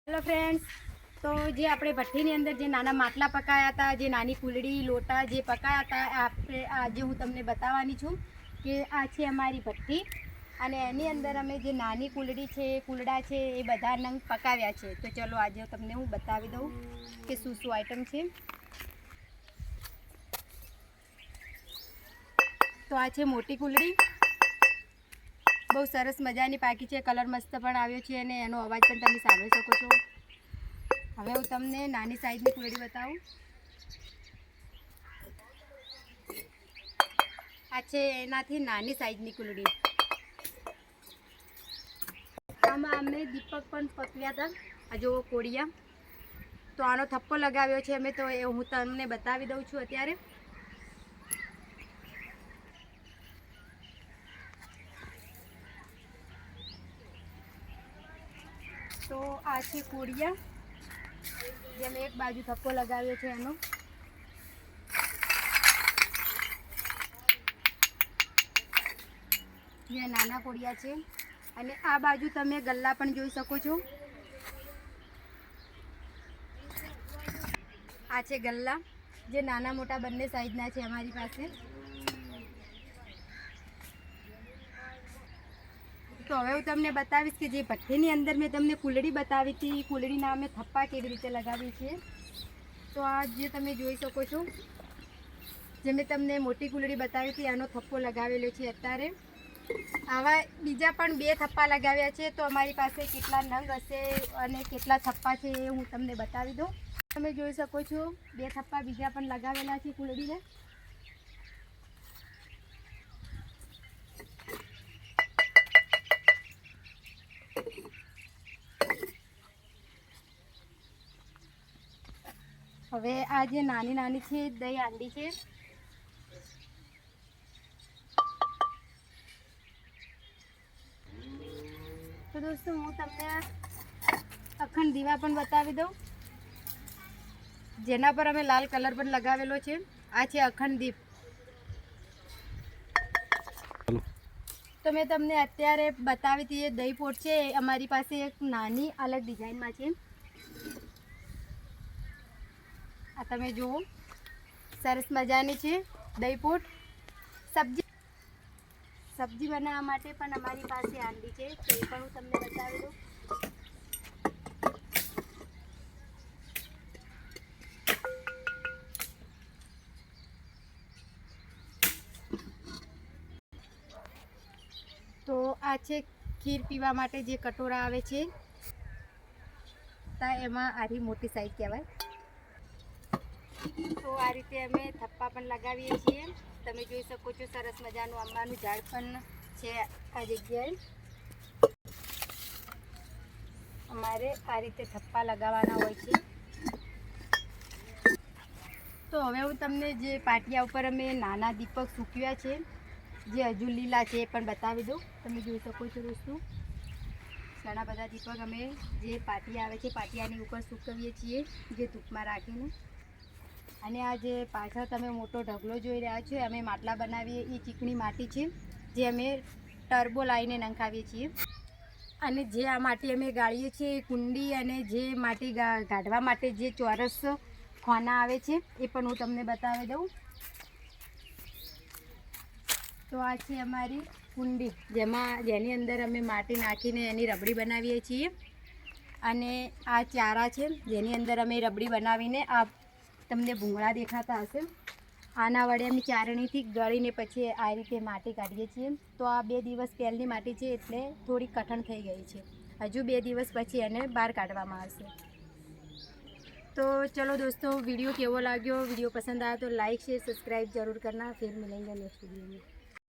Hello friends, તો જે આપણે ભઠ્ઠીની અંદર જે નાના માટલા પકાયા હતા, જે નાની કુલડી લોટા જે પકાયા હતા, આજે હું તમને બતાવવાની છું કે આ છે અમારી ભઠ્ઠી અને એની અંદર અમે જે નાની કુલડી છે, કુલડા છે, એ બધા નંગ પકાવ્યા છે. તો ચલો આજે તમને હું બતાવી દઉં કે શું શું આઈટમ છે. તો આ છે મોટી કુલડી, બહુ સરસ મજાની પાકી છે, કલર મસ્ત પણ આવ્યો છે અને એનો અવાજ પણ તમે સાંભળી શકો છો. હવે હું તમને નાની સાઈઝની કુલડી બતાવું. આ છે એનાથી નાની સાઈઝની કુલડી. આમાં અમે દીપક પણ પકવ્યા હતા, આ જો કોળિયા. તો આનો થપ્પો લગાવ્યો છે અમે, તો એ હું તમને બતાવી દઉં છું અત્યારે. તો આ છે કોળિયા, જેમ એક બાજુ થપ્પો લગાવ્યો છે એનો. જે નાના કોળિયા છે અને આ બાજુ તમે ગલ્લા પણ જોઈ શકો છો. આ છે ગલ્લા, જે નાના મોટા બંને સાઈઝના છે અમારી પાસે. તો હવે હું તમને બતાવીશ કે જે ભઠ્ઠીની અંદર મેં તમને કુલડી બતાવી હતી, કુલડીના અમે થપ્પા કેવી રીતે લગાવીએ છીએ. તો આ જે તમે જોઈ શકો છો, જે મેં તમને મોટી કુલડી બતાવી હતી આનો થપ્પો લગાવેલો છે અત્યારે. આવા બીજા પણ 2 થપ્પા લગાવ્યા છે. તો અમારી પાસે કેટલા નંગ હશે અને કેટલા થપ્પા છે એ હું તમને બતાવી દઉં. તમે જોઈ શકો છો 2 થપ્પા બીજા પણ લગાવેલા છે કુલડીને. હવે આ જે નાની નાની છે દહીં હાંડી છે. તો દોસ્તો હું તમને અખંડ દીવા પણ બતાવી દઉં, જેના પર અમે લાલ કલર પણ લગાવેલો છે. આ છે અખંડ દીપ. તો મેં તમને અત્યારે બતાવી હતી એ દહીં પોટ છે. અમારી પાસે એક નાની અલગ ડિઝાઇનમાં છે. આ તમે જુઓ, સરસ મજાની છે દહીં પોટ. સબ્જી બનાવવા માટે પણ અમારી પાસે હાંડી છે, તો એ પણ હું તમને બતાવી દઉં. તો આ છે ખીર પીવા માટે જે કટોરા આવે છે, એમાં આરી મોટી સાઈઝ કહેવાય. તો આ રીતે અમે થપ્પા પણ લગાવીએ છીએ. તમે જોઈ શકો છો સરસ મજાનું આંબાનું ઝાડ પણ છે આ જગ્યાએ. અમારે આ રીતે થપ્પા લગાવવાના હોય છે. તો હવે હું તમને જે પાટિયા ઉપર અમે નાના દીપક સૂકવ્યા છે, જે હજુ લીલા છે, એ પણ બતાવી દઉં. તમે જોઈ શકો છો દોસ્તો, ઘણા બધા દીપક અમે જે પાટિયા આવે છે પાટિયાની ઉપર સૂકવીએ છીએ, જે ધૂપમાં રાખીને. અને આ જે પાછળ તમે મોટો ઢગલો જોઈ રહ્યા છો, અમે માટલા બનાવીએ એ ચીકણી માટી છે, જે અમે ટર્બો લાવીને નંખાવીએ છીએ. અને જે આ માટી અમે ગાળીએ છીએ એ કુંડી, અને જે માટી કાઢવા માટે જે ચોરસ ખાના આવે છે એ પણ હું તમને બતાવી દઉં. તો આ છે અમારી કુંડી, જેની અંદર અમે માટી નાખીને એની રબડી બનાવીએ છીએ. અને આ ચારા છે, જેની અંદર અમે રબડી બનાવીને, આ તમને ભૂંગળા દેખાતા હશે, આના વડે અમે ચારણીથી ગળીને પછી આ રીતે માટી કાઢીએ છીએ. તો આ 2 દિવસ પહેલની માટી છે, એટલે થોડી કઠણ થઈ ગઈ છે. હજુ 2 દિવસ પછી એને બહાર કાઢવામાં આવશે. तो चलो दोस्तों, वीडियो केवो लाग्यो, वीडियो पसंद आया तो लाइक शेयर सब्सक्राइब जरूर करना. फिर मिलेंगे नेक्स्ट वीडियो में.